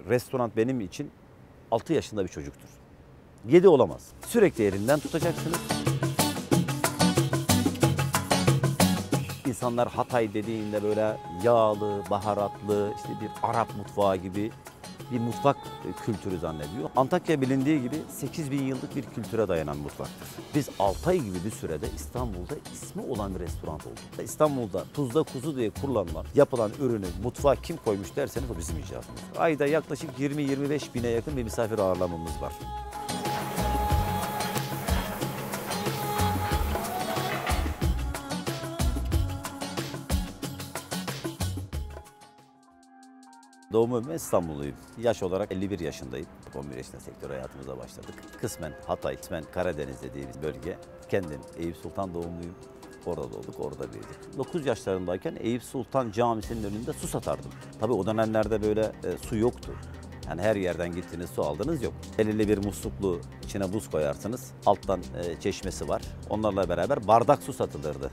restoran benim için 6 yaşında bir çocuktur. 7 olamaz. Sürekli elinden tutacaksınız. İnsanlar Hatay dediğinde böyle yağlı, baharatlı, işte bir Arap mutfağı gibi bir mutfak kültürü zannediyor. Antakya bilindiği gibi 8.000 yıllık bir kültüre dayanan mutfaktır. Biz 6 ay gibi bir sürede İstanbul'da ismi olan bir restoran olduk. İstanbul'da tuzda kuzu diye kullanılan, yapılan ürünü mutfağa kim koymuş derseniz o bizim icadımız. Ayda yaklaşık 20-25 bine yakın bir misafir ağırlamamız var. Doğum ve İstanbulluyum. Yaş olarak 51 yaşındayım. 11 yaşında sektör hayatımıza başladık. Kısmen Hatay, kısmen Karadeniz dediğimiz bölge. Kendim Eyüp Sultan doğumluyum. Orada doğduk, orada büyüdük. 9 yaşlarındayken Eyüp Sultan Camisi'nin önünde su satardım. Tabii o dönemlerde böyle su yoktu. Yani her yerden gittiniz su aldınız yok. Belirli bir musluklu içine buz koyarsınız. Alttan çeşmesi var. Onlarla beraber bardak su satılırdı.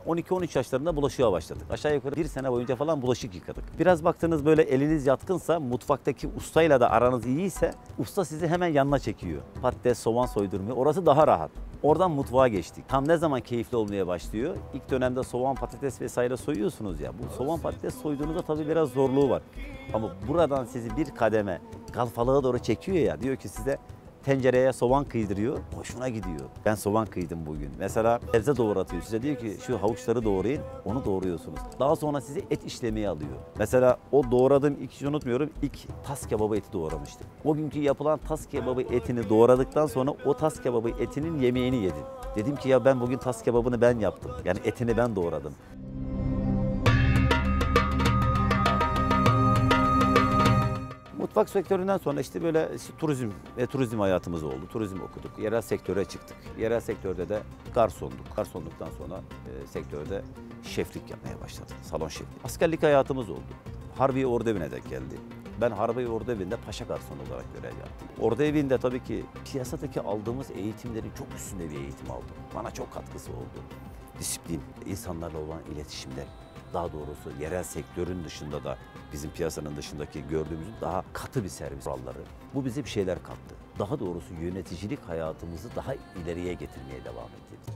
12-13 yaşlarında bulaşığa başladık. Aşağı yukarı 1 sene boyunca falan bulaşık yıkadık. Biraz baktığınız böyle eliniz yatkınsa, mutfaktaki ustayla da aranız iyiyse usta sizi hemen yanına çekiyor. Patates, soğan soydurmuyor. Orası daha rahat. Oradan mutfağa geçtik. Tam ne zaman keyifli olmaya başlıyor? İlk dönemde soğan, patates vesaire soyuyorsunuz ya. Bu soğan, patates soyduğunuzda tabii biraz zorluğu var. Ama buradan sizi bir kademe kalfalığa doğru çekiyor ya. Diyor ki size tencereye soğan kıydırıyor, hoşuna gidiyor. Ben soğan kıydım bugün. Mesela sebze doğratıyor. Size diyor ki şu havuçları doğrayın, onu doğruyorsunuz. Daha sonra sizi et işlemeye alıyor. Mesela o doğradığım ilk hiç unutmuyorum, ilk tas kebabı eti doğramıştım. O günkü yapılan tas kebabı etini doğradıktan sonra o tas kebabı etinin yemeğini yedim. Dedim ki ya ben bugün tas kebabını ben yaptım. Yani etini ben doğradım. Mutfak sektöründen sonra işte böyle turizm hayatımız oldu. Turizm okuduk. Yerel sektöre çıktık. Yerel sektörde de garsonduk. Garsonluktan sonra sektörde şeflik yapmaya başladık. Salon şefliği. Askerlik hayatımız oldu. Harbiye Orduevi'ne denk geldi. Ben Harbiye Orduevi'nde paşa garson olarak görev yaptım. Orduevi'nde tabii ki piyasadaki aldığımız eğitimlerin çok üstünde bir eğitim aldım. Bana çok katkısı oldu. Disiplin, insanlarla olan iletişimler, daha doğrusu yerel sektörün dışında da bizim piyasanın dışındaki gördüğümüz daha katı bir servis kuralları. Bu bize bir şeyler kattı. Daha doğrusu yöneticilik hayatımızı daha ileriye getirmeye devam etti.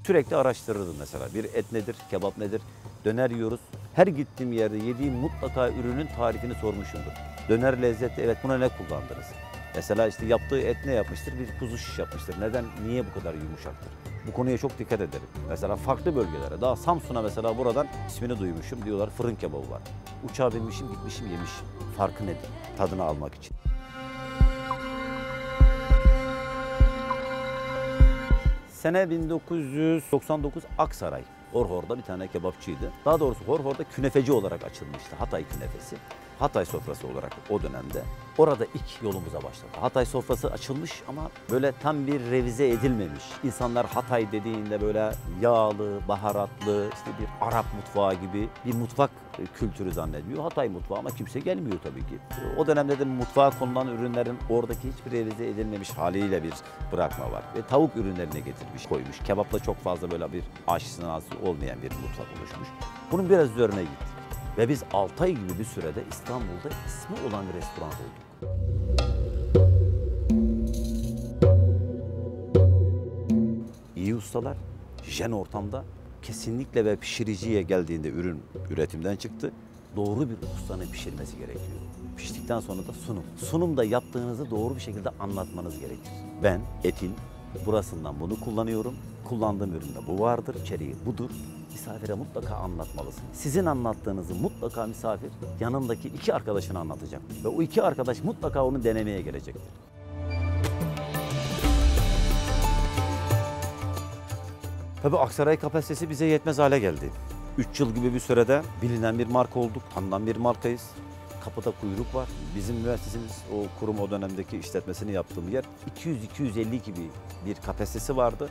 Sürekli araştırırdım mesela. Bir et nedir, kebap nedir, döner yiyoruz. Her gittiğim yerde yediğim mutlaka ürünün tarifini sormuşumdur. Döner lezzetli, evet buna ne kullandınız? Mesela işte yaptığı et ne yapmıştır? Bir kuzu şiş yapmıştır. Neden, niye bu kadar yumuşaktır? Bu konuya çok dikkat ederim. Mesela farklı bölgelere, daha Samsun'a mesela buradan ismini duymuşum. Diyorlar fırın kebabı var. Uçağa binmişim, gitmişim, yemişim. Farkı nedir? Tadını almak için. Sene 1999 Aksaray. Horhor'da bir tane kebapçıydı. Daha doğrusu Horhor'da künefeci olarak açılmıştı. Hatay künefesi. Hatay sofrası olarak o dönemde. Orada ilk yolumuza başladı. Hatay sofrası açılmış ama böyle tam bir revize edilmemiş. İnsanlar Hatay dediğinde böyle yağlı, baharatlı, işte bir Arap mutfağı gibi bir mutfak kültürü zannediyor. Hatay mutfağı ama kimse gelmiyor tabii ki. O dönemde de mutfağa konulan ürünlerin oradaki hiçbir revize edilmemiş haliyle bir bırakma var. Ve tavuk ürünlerine getirmiş, koymuş. Kebapla çok fazla böyle bir aşinası olmayan bir mutfak oluşmuş. Bunun biraz üzerine gittik. Ve biz 6 ay gibi bir sürede İstanbul'da ismi olan bir restoran olduk. İyi ustalar, hijyen ortamda kesinlikle ve pişiriciye geldiğinde ürün üretimden çıktı. Doğru bir ustanın pişirmesi gerekiyor. Piştikten sonra da sunum. Sunumda yaptığınızı doğru bir şekilde anlatmanız gerekir. Ben etin burasından bunu kullanıyorum. Kullandığım üründe bu vardır, içeriği budur. Misafire mutlaka anlatmalısın. Sizin anlattığınızı mutlaka misafir yanındaki 2 arkadaşına anlatacak. Ve o 2 arkadaş mutlaka onu denemeye gelecektir. Tabii Aksaray kapasitesi bize yetmez hale geldi. 3 yıl gibi bir sürede bilinen bir marka olduk, tanınan bir markayız. Kapıda kuyruk var. Bizim müessesemiz, o kurum o dönemdeki işletmesini yaptığım yer 200-250 gibi bir kapasitesi vardı.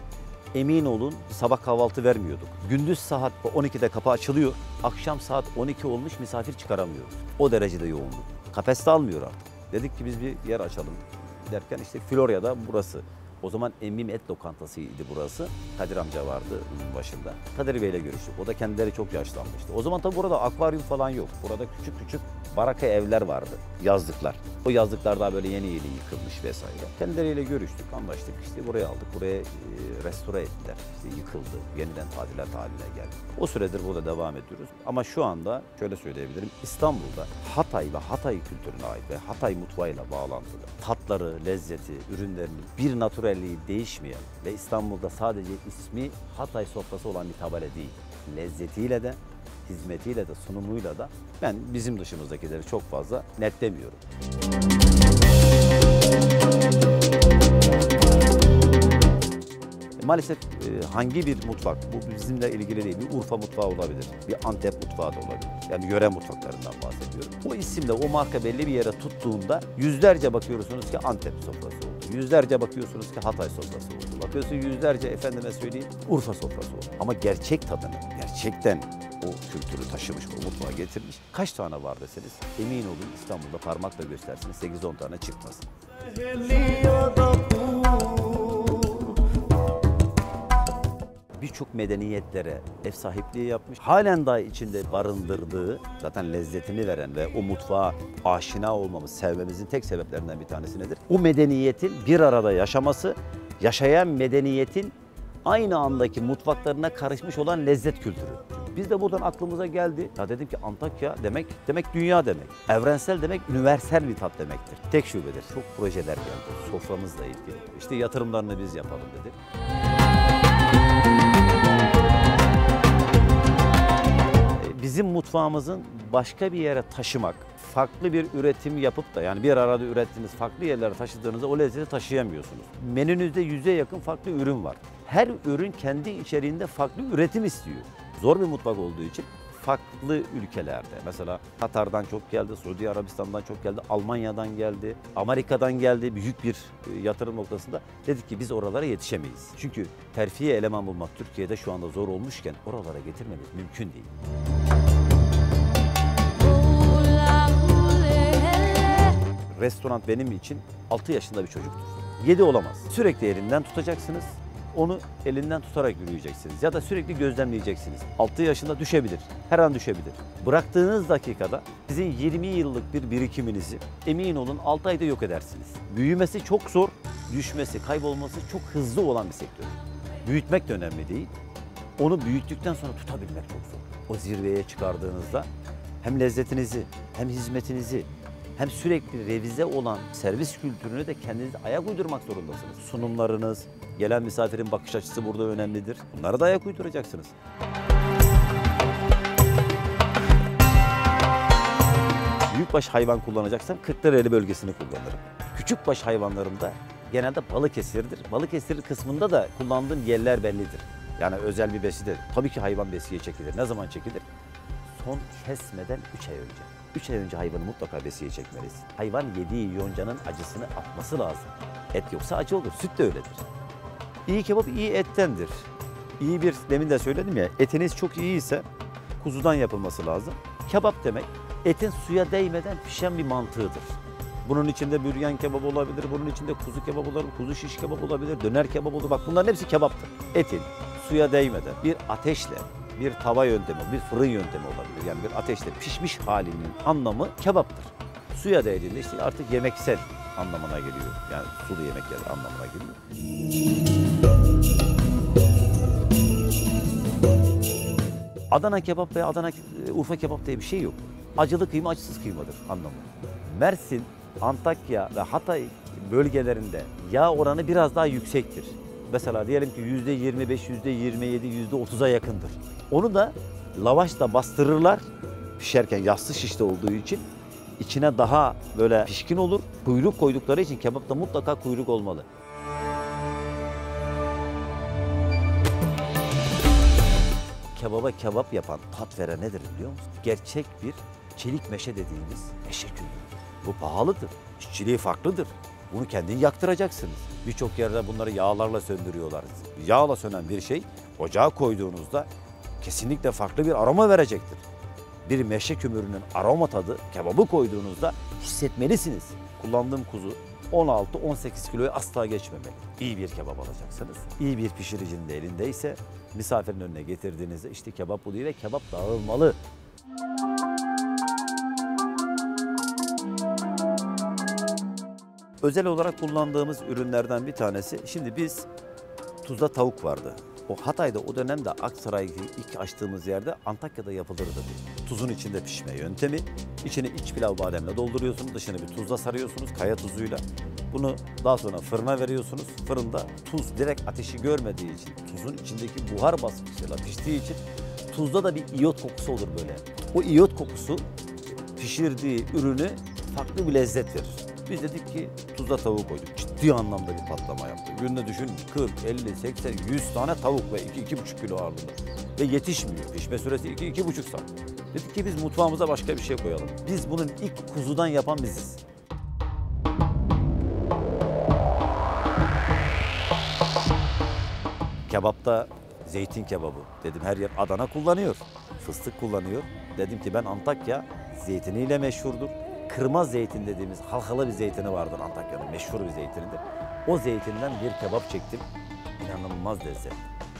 Emin olun sabah kahvaltı vermiyorduk. Gündüz saat 12'de kapı açılıyor. Akşam saat 12 olmuş misafir çıkaramıyoruz. O derecede yoğunluk. Kapasite almıyor artık. Dedik ki biz bir yer açalım derken işte Florya'da burası. O zaman Emmim Et Lokantası'ydı burası. Kadir amca vardı başında. Kadir Bey'le görüştük. O da kendileri çok yaşlanmıştı. O zaman tabii burada akvaryum falan yok. Burada küçük küçük baraka evler vardı. Yazlıklar. O yazlıklar daha böyle yeni yıkılmış vesaire. Kendileriyle görüştük, anlaştık. İşte buraya aldık. Buraya restore ettiler. İşte yıkıldı. Yeniden tadilat haline geldi. O süredir burada devam ediyoruz. Ama şu anda şöyle söyleyebilirim. İstanbul'da Hatay ve Hatay kültürüne ait ve Hatay mutfağıyla bağlantılı tatları, lezzeti, ürünlerinin bir natürelliği değişmeyen ve İstanbul'da sadece ismi Hatay sofrası olan bir tabela değil. Lezzetiyle de, hizmetiyle de, sunumuyla da ben bizim dışımızdakileri çok fazla netlemiyorum. Maalesef hangi bir mutfak, bu bizimle ilgili değil, bir Urfa mutfağı olabilir, bir Antep mutfağı da olabilir. Yani yöre mutfaklarından bahsediyorum. O isimle, o marka belli bir yere tuttuğunda yüzlerce bakıyorsunuz ki Antep sofrası oldu. Yüzlerce bakıyorsunuz ki Hatay sofrası oldu. Bakıyorsunuz yüzlerce efendime söyleyeyim Urfa sofrası oldu. Ama gerçek tadını, gerçekten o kültürü taşımış, o mutfağa getirmiş. Kaç tane var deseniz emin olun İstanbul'da parmakla göstersiniz 8-10 tane çıkmaz. Birçok medeniyetlere ev sahipliği yapmış. Halen daha içinde barındırdığı, zaten lezzetini veren ve o mutfağa aşina olmamız, sevmemizin tek sebeplerinden bir tanesi nedir? O medeniyetin bir arada yaşaması, yaşayan medeniyetin aynı andaki mutfaklarına karışmış olan lezzet kültürü. Biz de buradan aklımıza geldi. Ya dedim ki Antakya demek dünya demek. Evrensel demek, üniversal bir tat demektir. Tek şubedir. Çok projeler geldi soframızla ilgili. İşte yatırımlarını biz yapalım dedik. Bizim mutfağımızın başka bir yere taşımak, farklı bir üretim yapıp da yani bir arada ürettiğiniz farklı yerlere taşıdığınızda o lezzeti taşıyamıyorsunuz. Menünüzde 100'e yakın farklı ürün var. Her ürün kendi içeriğinde farklı üretim istiyor. Zor bir mutfak olduğu için farklı ülkelerde mesela Katar'dan çok geldi, Suudi Arabistan'dan çok geldi, Almanya'dan geldi, Amerika'dan geldi büyük bir yatırım noktasında. Dedik ki biz oralara yetişemeyiz. Çünkü terfiye eleman bulmak Türkiye'de şu anda zor olmuşken oralara getirmemiz mümkün değil. Restoran benim için 6 yaşında bir çocuktur. 7 olamaz. Sürekli elinden tutacaksınız. Onu elinden tutarak yürüyeceksiniz ya da sürekli gözlemleyeceksiniz. 6 yaşında düşebilir, her an düşebilir. Bıraktığınız dakikada sizin 20 yıllık bir birikiminizi emin olun 6 ayda yok edersiniz. Büyümesi çok zor, düşmesi, kaybolması çok hızlı olan bir sektör. Büyütmek de önemli değil. Onu büyüttükten sonra tutabilmek çok zor. O zirveye çıkardığınızda hem lezzetinizi, hem hizmetinizi, hem sürekli revize olan servis kültürünü de kendinize ayak uydurmak zorundasınız. Sunumlarınız, gelen misafirin bakış açısı burada önemlidir. Bunlara da ayak uyduracaksınız. Büyükbaş hayvan kullanacaksam Kırklareli bölgesini kullanırım. Küçükbaş hayvanlarımda genelde Balıkesir'dir. Balıkesir kısmında da kullandığım yerler bellidir. Yani özel bir besidir. Tabii ki hayvan besiye çekilir. Ne zaman çekilir? Son kesmeden 3 ay önce. 3 ay önce hayvanı mutlaka besiye çekmelisin. Hayvan yediği yoncanın acısını atması lazım. Et yoksa acı olur, süt de öyledir. İyi kebap iyi ettendir. İyi bir, demin de söyledim ya, etiniz çok iyi ise kuzudan yapılması lazım. Kebap demek etin suya değmeden pişen bir mantığıdır. Bunun içinde büryan kebap olabilir, bunun içinde kuzu kebap olabilir, kuzu şiş kebap olabilir, döner kebap olur. Bak bunların hepsi kebaptır. Etin suya değmeden bir ateşle, bir tava yöntemi, bir fırın yöntemi olabilir. Yani bir ateşle pişmiş halinin anlamı kebaptır. Suya değdiğinde işte artık yemeksel anlamına geliyor. Yani sulu yemekler anlamına geliyor. Adana kebap veya Urfa kebap diye bir şey yok. Acılı kıyma acısız kıymadır anlamı. Mersin, Antakya ve Hatay bölgelerinde yağ oranı biraz daha yüksektir. Mesela diyelim ki %25, %27, %30'a yakındır. Onu da lavaşla bastırırlar. Pişerken yassı şişte olduğu için içine daha böyle pişkin olur. Kuyruk koydukları için kebapta mutlaka kuyruk olmalı. Kebaba kebap yapan, tat veren nedir biliyor musun? Gerçek bir çelik meşe dediğimiz meşe külü. Bu pahalıdır. İşçiliği farklıdır. Bunu kendin yaktıracaksınız. Birçok yerde bunları yağlarla söndürüyorlar. Yağla sönen bir şey ocağa koyduğunuzda kesinlikle farklı bir aroma verecektir. Bir meşe kömürünün aroma tadı kebabı koyduğunuzda hissetmelisiniz. Kullandığım kuzu 16-18 kiloyu asla geçmemeli. İyi bir kebap alacaksınız. İyi bir pişiricinin de elindeyse misafirin önüne getirdiğinizde işte kebap bu diye ve kebap dağılmalı. Özel olarak kullandığımız ürünlerden bir tanesi, şimdi biz tuzla tavuk vardı. O Hatay'da o dönemde Aksaray'ı ilk açtığımız yerde Antakya'da yapılırdı bu. Tuzun içinde pişme yöntemi. İçini iç pilav bademle dolduruyorsunuz, dışını bir tuzla sarıyorsunuz, kaya tuzuyla. Bunu daha sonra fırına veriyorsunuz. Fırında tuz direkt ateşi görmediği için, tuzun içindeki buhar baskısıyla piştiği için tuzda da bir iyot kokusu olur böyle. O iyot kokusu pişirdiği ürünü farklı bir lezzet verir. Biz dedik ki tuzla tavuk koyduk. Ciddi anlamda bir patlama yaptı. Günde düşün 40, 50, 80, 100 tane tavuk ve 2-2,5 kilo ağırlığında. Ve yetişmiyor. Pişme süresi 2-2,5 saat. Dedik ki biz mutfağımıza başka bir şey koyalım. Biz bunun ilk kuzudan yapan biziz. Kebapta zeytin kebabı dedim, her yer Adana kullanıyor. Fıstık kullanıyor. Dedim ki ben Antakya zeytiniyle meşhurdur. Kırmaz zeytin dediğimiz halkalı bir zeytini vardır Antakya'nın, meşhur bir zeytinidir. O zeytinden bir kebap çektim. İnanılmaz lezzet.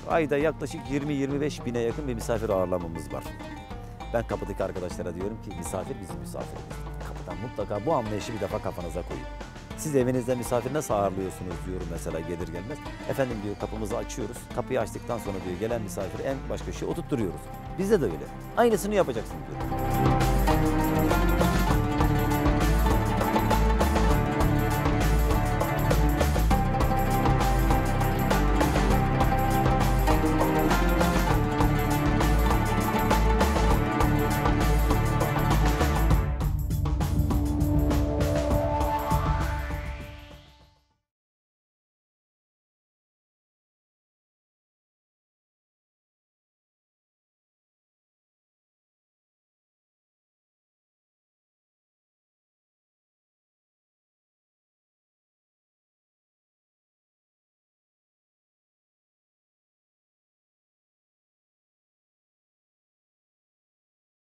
Ayda yaklaşık 20-25 bine yakın bir misafir ağırlamamız var. Ben kapıdaki arkadaşlara diyorum ki misafir bizim misafirimiz. Kapıdan mutlaka bu anlayışı bir defa kafanıza koyun. Siz evinizde misafir nasıl ağırlıyorsunuz diyorum mesela gelir gelmez. Efendim diyor kapımızı açıyoruz. Kapıyı açtıktan sonra diyor gelen misafiri en baş köşeye oturtturuyoruz. Bizde de öyle. Aynısını yapacaksın diyor.